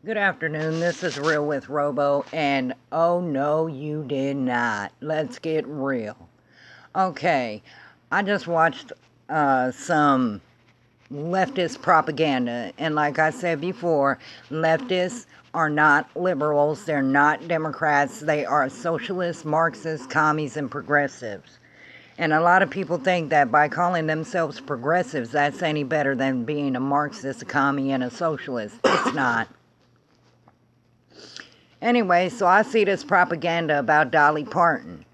Good afternoon, this is Real with Robo, and oh no, you did not. Let's get real. Okay, I just watched some leftist propaganda, and like I said before, leftists are not liberals, they're not Democrats, they are socialists, Marxists, commies, and progressives. And a lot of people think that by calling themselves progressives, that's any better than being a Marxist, a commie, and a socialist. It's not. Anyway, so I see this propaganda about Dolly Parton.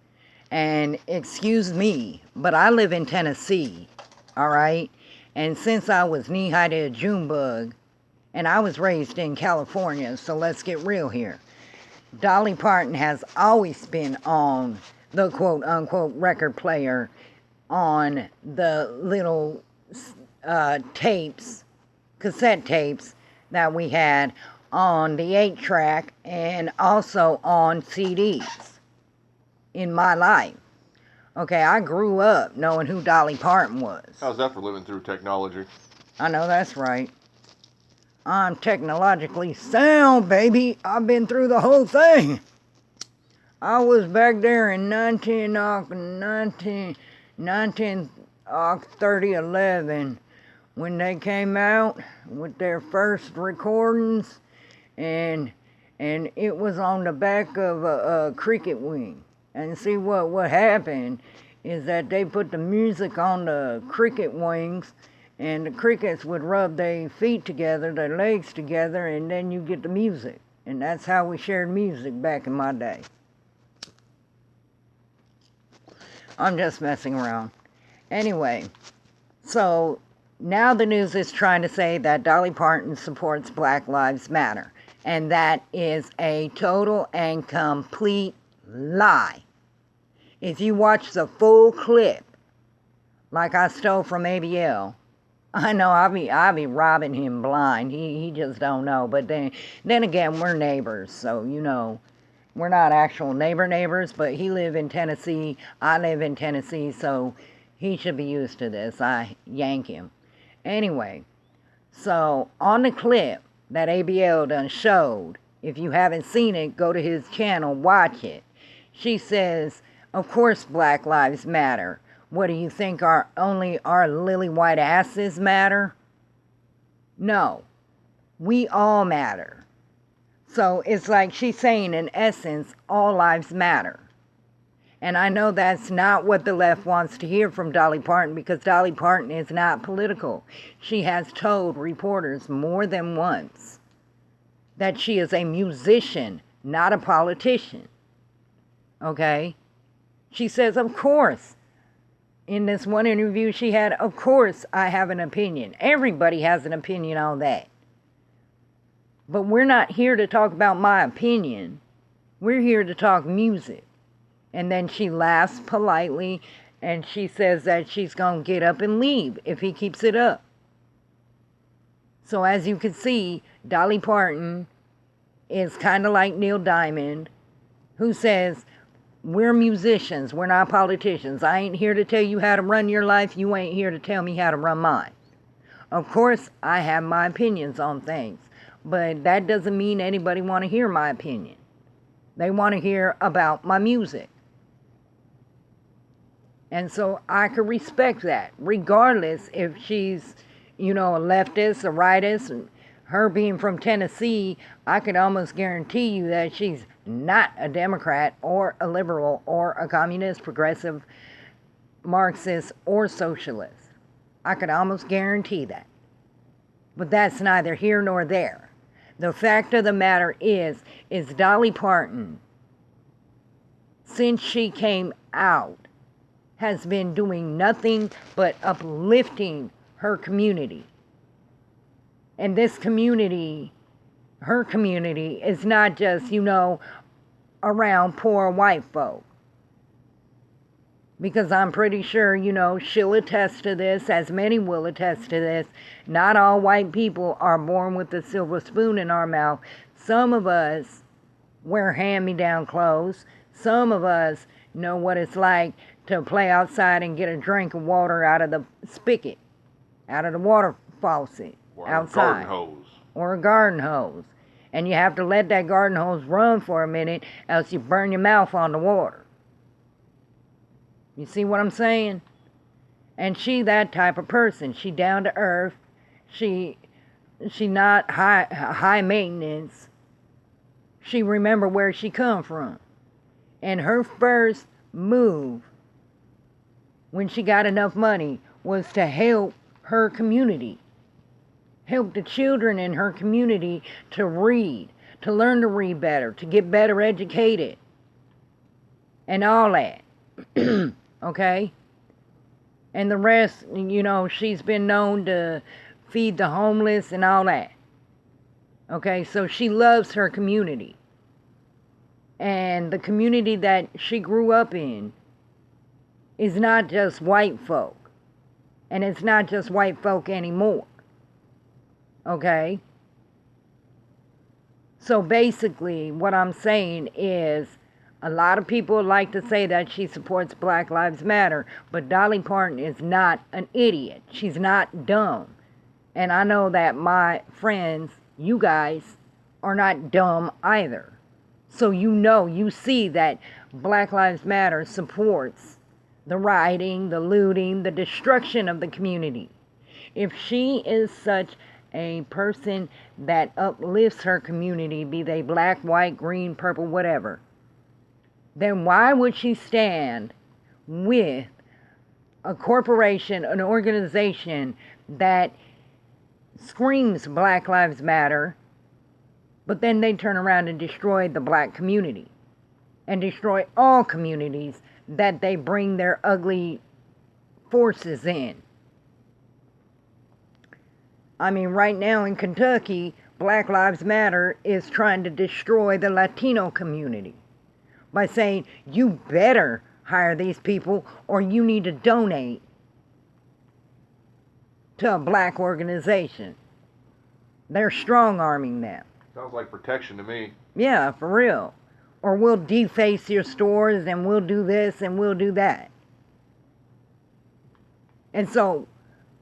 And excuse me, but I live in Tennessee, all right? And since I was knee-high to a June bug, and I was raised in California, so let's get real here. Dolly Parton has always been on the quote-unquote record player on the little cassette tapes that we had on the 8-track and also on CDs in my life. Okay, I grew up knowing who Dolly Parton was. How's that for living through technology? I know that's right. I'm technologically sound, baby. I've been through the whole thing. I was back there in 3011 when they came out with their first recordings, and it was on the back of a cricket wing. And see what happened is that they put the music on the cricket wings, and the crickets would rub their feet together, their legs together, and then you get the music. And that's how we shared music back in my day. I'm just messing around. Anyway, so now the news is trying to say that Dolly Parton supports Black Lives Matter. And that is a total and complete lie. If you watch the full clip, like I stole from ABL, I know I'll be robbing him blind. He just don't know. But then again, we're neighbors, so you know, we're not actual neighbors. But he live in Tennessee, I live in Tennessee, so he should be used to this. I yank him. Anyway, so on the clip that ABL done showed, if you haven't seen it, go to his channel, watch it. She says, of course Black Lives Matter. What do you think, only our lily white asses matter? No, we all matter. So it's like she's saying, in essence, all lives matter. And I know that's not what the left wants to hear from Dolly Parton, because Dolly Parton is not political. She has told reporters more than once that she is a musician, not a politician. Okay? She says, of course, in this one interview she had, of course I have an opinion. Everybody has an opinion on that. But we're not here to talk about my opinion. We're here to talk music. And then she laughs politely and she says that she's going to get up and leave if he keeps it up. So as you can see, Dolly Parton is kind of like Neil Diamond, who says, we're musicians, we're not politicians. I ain't here to tell you how to run your life. You ain't here to tell me how to run mine. Of course, I have my opinions on things, but that doesn't mean anybody want to hear my opinion. They want to hear about my music. And so I could respect that, regardless if she's, you know, a leftist, a rightist. And her being from Tennessee, I could almost guarantee you that she's not a Democrat or a liberal or a communist, progressive, Marxist, or socialist. I could almost guarantee that. But that's neither here nor there. The fact of the matter is Dolly Parton, since she came out, has been doing nothing but uplifting her community. And this community, her community, is not just, you know, around poor white folk. Because I'm pretty sure, you know, she'll attest to this, as many will attest to this. Not all white people are born with a silver spoon in our mouth. Some of us wear hand-me-down clothes. Some of us know what it's like to play outside and get a drink of water out of the spigot, out of the water faucet outside. Garden hose. Or a garden hose. And you have to let that garden hose run for a minute, else you burn your mouth on the water. You see what I'm saying? And she that type of person. She down to earth. She not high maintenance. She remember where she come from. And her first move when she got enough money was to help her community. Help the children in her community to read, to learn to read better, to get better educated. And all that. Okay? And the rest, she's been known to feed the homeless and all that. Okay, so she loves her community. And the community that she grew up in is not just white folk. And it's not just white folk anymore. Okay? So basically, what I'm saying is, a lot of people like to say that she supports Black Lives Matter, but Dolly Parton is not an idiot. She's not dumb. And I know that my friends, you guys, are not dumb either. So you see that Black Lives Matter supports the rioting, the looting, the destruction of the community. If she is such a person that uplifts her community, be they black, white, green, purple, whatever, then why would she stand with a corporation, an organization that screams Black Lives Matter, but then they turn around and destroy the black community and destroy all communities that they bring their ugly forces in? I mean, right now in Kentucky, Black Lives Matter is trying to destroy the Latino community by saying, you better hire these people or you need to donate to a black organization. They're strong-arming them. Sounds like protection to me. Yeah, for real. Or we'll deface your stores and we'll do this and we'll do that. And so,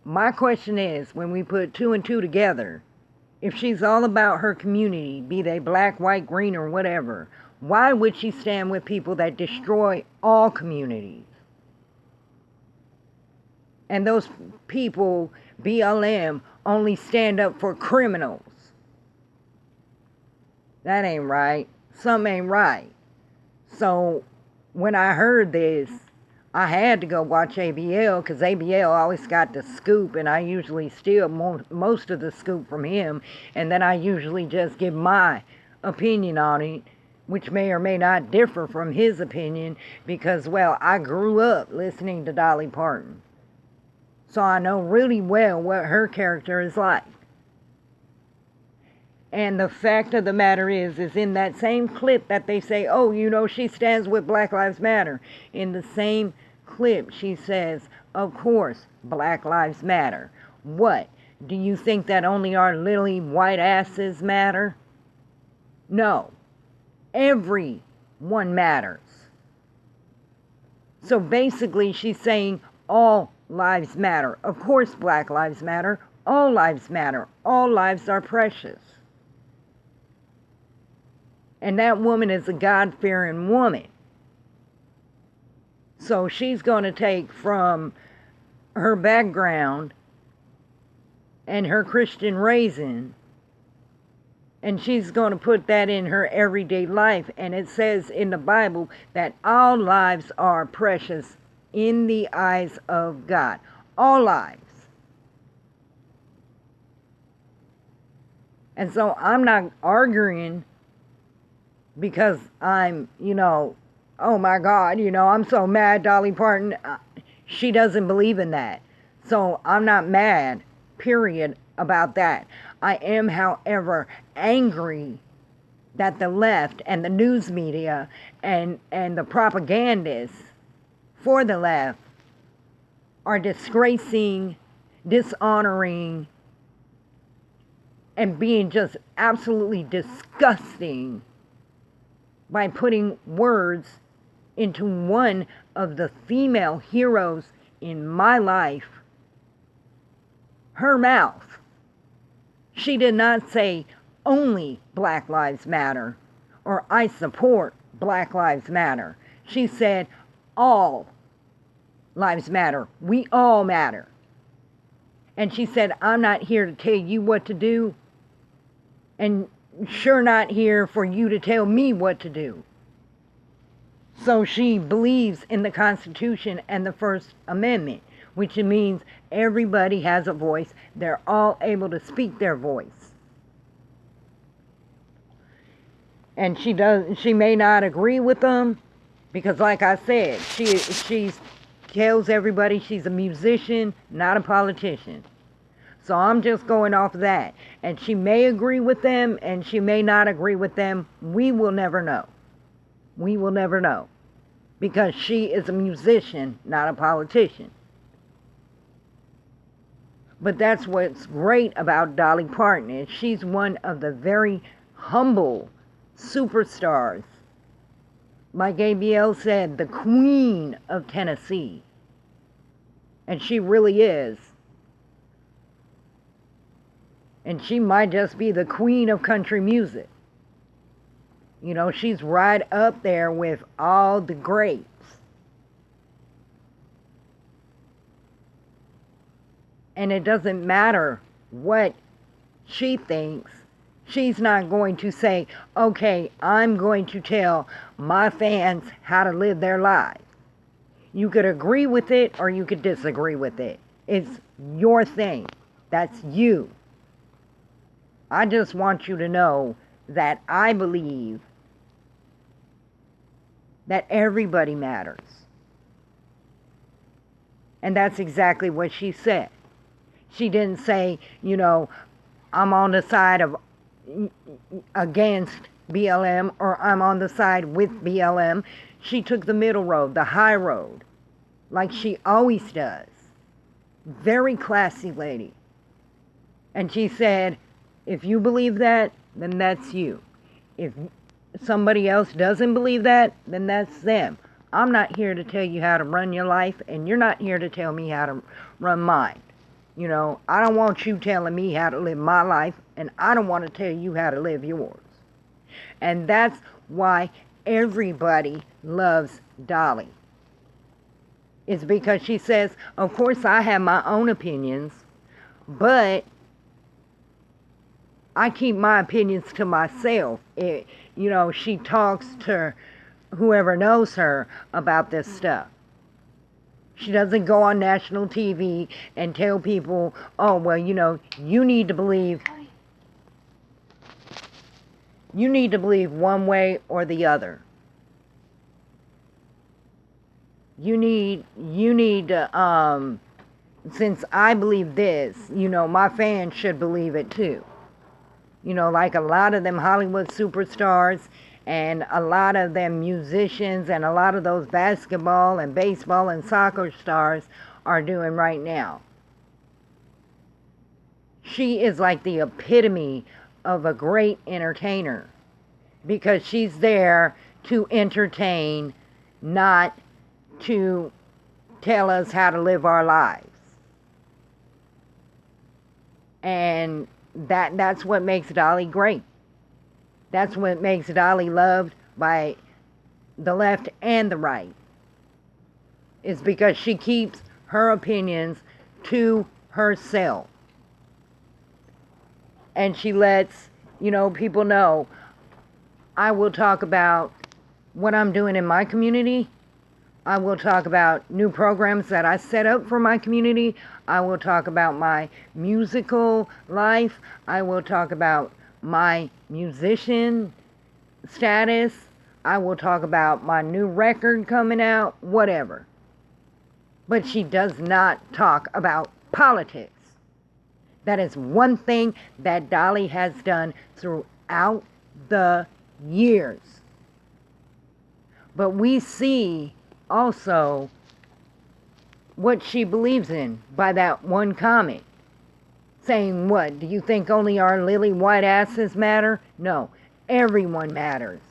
my question is, when we put two and two together, if she's all about her community, be they black, white, green, or whatever, why would she stand with people that destroy all communities? And those people, BLM, only stand up for criminals. That ain't right. Something ain't right. So, when I heard this, I had to go watch ABL, because ABL always got the scoop, and I usually steal most of the scoop from him, and then I usually just give my opinion on it, which may or may not differ from his opinion, because, well, I grew up listening to Dolly Parton. So I know really well what her character is like. And the fact of the matter is in that same clip that they say, oh, she stands with Black Lives Matter. In the same clip, she says, of course, Black Lives Matter. What? Do you think that only our lily white asses matter? No. Everyone matters. So basically, she's saying all lives matter. Of course, Black Lives Matter. All lives matter. All lives are precious. And that woman is a God-fearing woman. So she's going to take from her background and her Christian raising, and she's going to put that in her everyday life. And it says in the Bible that all lives are precious in the eyes of God. All lives. And so I'm not arguing because I'm, oh my God, I'm so mad Dolly Parton. She doesn't believe in that. So I'm not mad, period, about that. I am, however, angry that the left and the news media and the propagandists for the left are disgracing, dishonoring, and being just absolutely disgusting by putting words into one of the female heroes in my life, her mouth. She did not say only Black Lives Matter or I support Black Lives Matter. She said all lives matter. We all matter. And she said, I'm not here to tell you what to do, and sure not here for you to tell me what to do. So she believes in the Constitution and the First Amendment, which means everybody has a voice. They're all able to speak their voice. And she may not agree with them because, like I said, she tells everybody she's a musician, not a politician. So I'm just going off of that. And she may agree with them and she may not agree with them. We will never know. We will never know. Because she is a musician, not a politician. But that's what's great about Dolly Parton, is she's one of the very humble superstars. Like ABL said, the queen of Tennessee. And she really is. And she might just be the queen of country music. You know, she's right up there with all the greats. And it doesn't matter what she thinks. She's not going to say, okay, I'm going to tell my fans how to live their lives. You could agree with it or you could disagree with it. It's your thing. That's you. I just want you to know that I believe that everybody matters. And that's exactly what she said. She didn't say, you know, I'm on the side of against BLM or I'm on the side with BLM. She took the middle road, the high road, like she always does. Very classy lady. And she said, if you believe that, then that's you. If somebody else doesn't believe that, then that's them. I'm not here to tell you how to run your life, and you're not here to tell me how to run mine. You know, I don't want you telling me how to live my life, and I don't want to tell you how to live yours. And that's why everybody loves Dolly. It's because she says, of course I have my own opinions, but I keep my opinions to myself. You know, she talks to whoever knows her about this stuff. She doesn't go on national TV and tell people, oh, well, you know, you need to believe one way or the other. You need to, since I believe this, you know, my fans should believe it too. You know, like a lot of them Hollywood superstars and a lot of them musicians and a lot of those basketball and baseball and soccer stars are doing right now. She is like the epitome of a great entertainer because she's there to entertain, not to tell us how to live our lives. And that's what makes Dolly great. That's what makes Dolly loved by the left and the right. It's because she keeps her opinions to herself. And she lets, you know, people know, I will talk about what I'm doing in my community. I will talk about new programs that I set up for my community. I will talk about my musical life. I will talk about my musician status. I will talk about my new record coming out, whatever. But she does not talk about politics. That is one thing that Dolly has done throughout the years. But we see also what she believes in by that one comment. Saying what? Do you think only our lily white asses matter? No, everyone matters.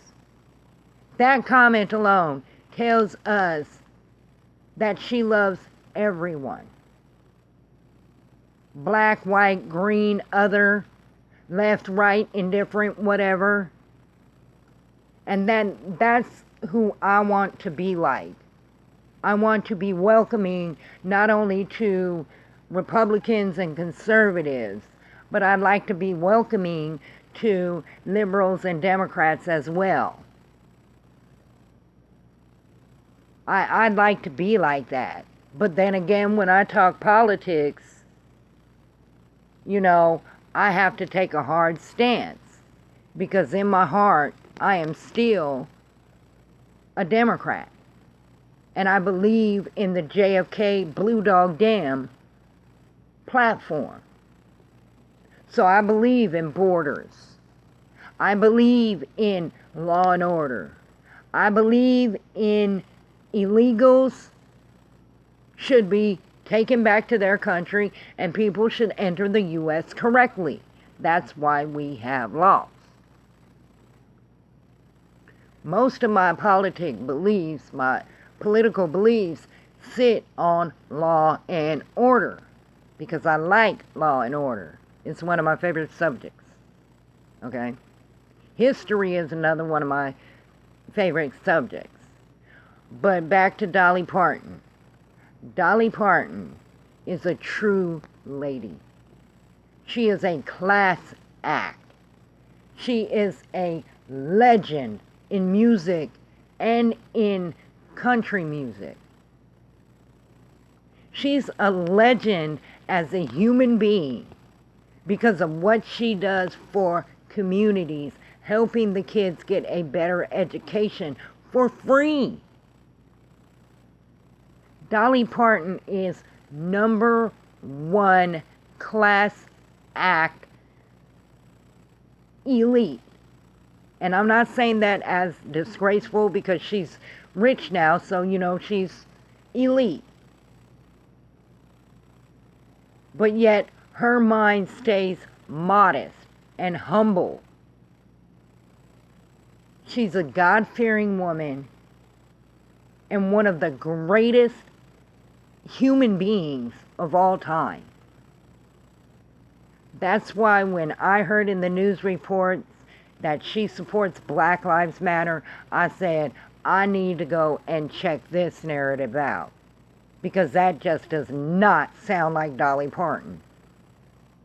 That comment alone tells us that she loves everyone. Black, white, green, other. left, right, indifferent, whatever. And that's who I want to be like. I want to be welcoming not only to Republicans and conservatives, but I'd like to be welcoming to liberals and Democrats as well. I'd like to be like that. But then again, when I talk politics, I have to take a hard stance. Because in my heart, I am still a Democrat. And I believe in the JFK Blue Dog Dam platform. So I believe in borders. I believe in law and order. I believe in illegals should be taken back to their country and people should enter the U.S. correctly. That's why we have laws. Most of my political beliefs sit on law and order because I like law and order. It's one of my favorite subjects. Okay? History is another one of my favorite subjects. But back to Dolly Parton. Dolly Parton is a true lady. She is a class act. She is a legend in music and in country music. She's a legend as a human being because of what she does for communities, helping the kids get a better education for free. Dolly Parton is number one class act elite. And I'm not saying that as disgraceful because she's rich now, so she's elite. But yet her mind stays modest and humble. She's a God-fearing woman and one of the greatest human beings of all time. That's why when I heard in the news reports that she supports Black Lives Matter, I said, I need to go and check this narrative out. Because that just does not sound like Dolly Parton.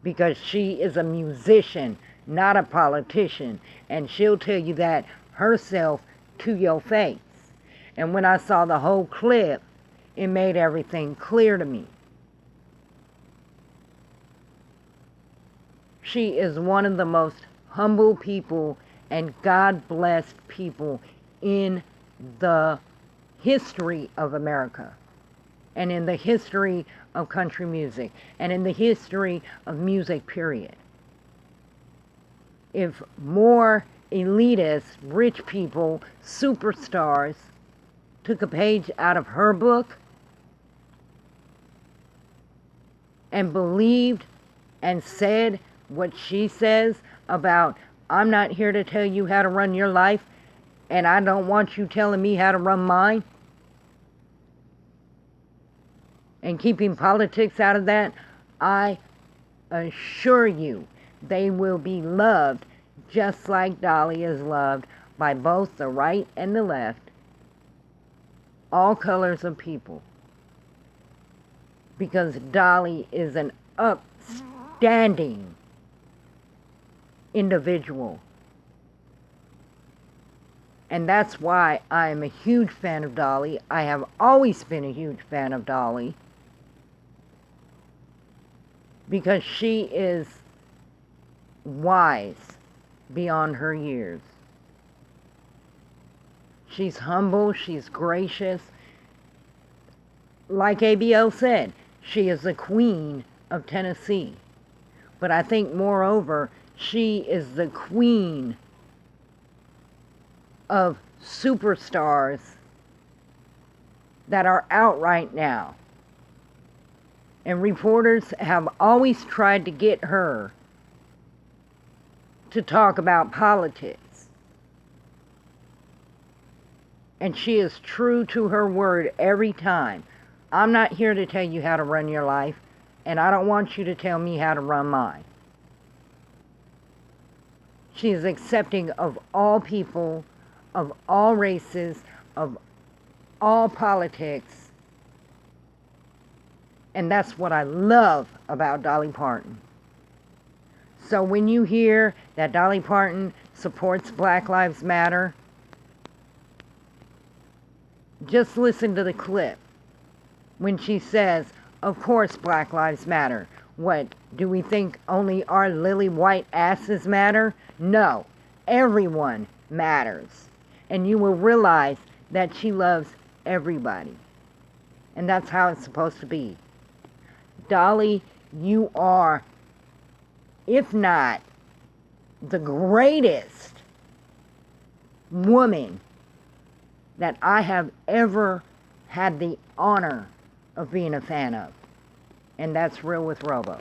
Because she is a musician, not a politician. And she'll tell you that herself to your face. And when I saw the whole clip, it made everything clear to me. She is one of the most humble people and God-blessed people in the history of America and in the history of country music and in the history of music, period. If more elitist, rich people, superstars took a page out of her book and believed and said what she says about, I'm not here to tell you how to run your life, and I don't want you telling me how to run mine, and keeping politics out of that, I assure you they will be loved just like Dolly is loved by both the right and the left, all colors of people, because Dolly is an upstanding individual. And that's why I am a huge fan of Dolly. I have always been a huge fan of Dolly. Because she is wise beyond her years. She's humble, she's gracious. Like ABL said, she is the queen of Tennessee. But I think moreover, she is the queen of superstars that are out right now. And reporters have always tried to get her to talk about politics. And she is true to her word every time. I'm not here to tell you how to run your life, and I don't want you to tell me how to run mine. She is accepting of all people, of all races, of all politics. And that's what I love about Dolly Parton. So when you hear that Dolly Parton supports Black Lives Matter, just listen to the clip when she says, of course Black Lives Matter. What, do we think only our lily white asses matter? No, everyone matters. And you will realize that she loves everybody. And that's how it's supposed to be. Dolly, you are, if not the greatest woman that I have ever had the honor of being a fan of. And that's Real with Robo.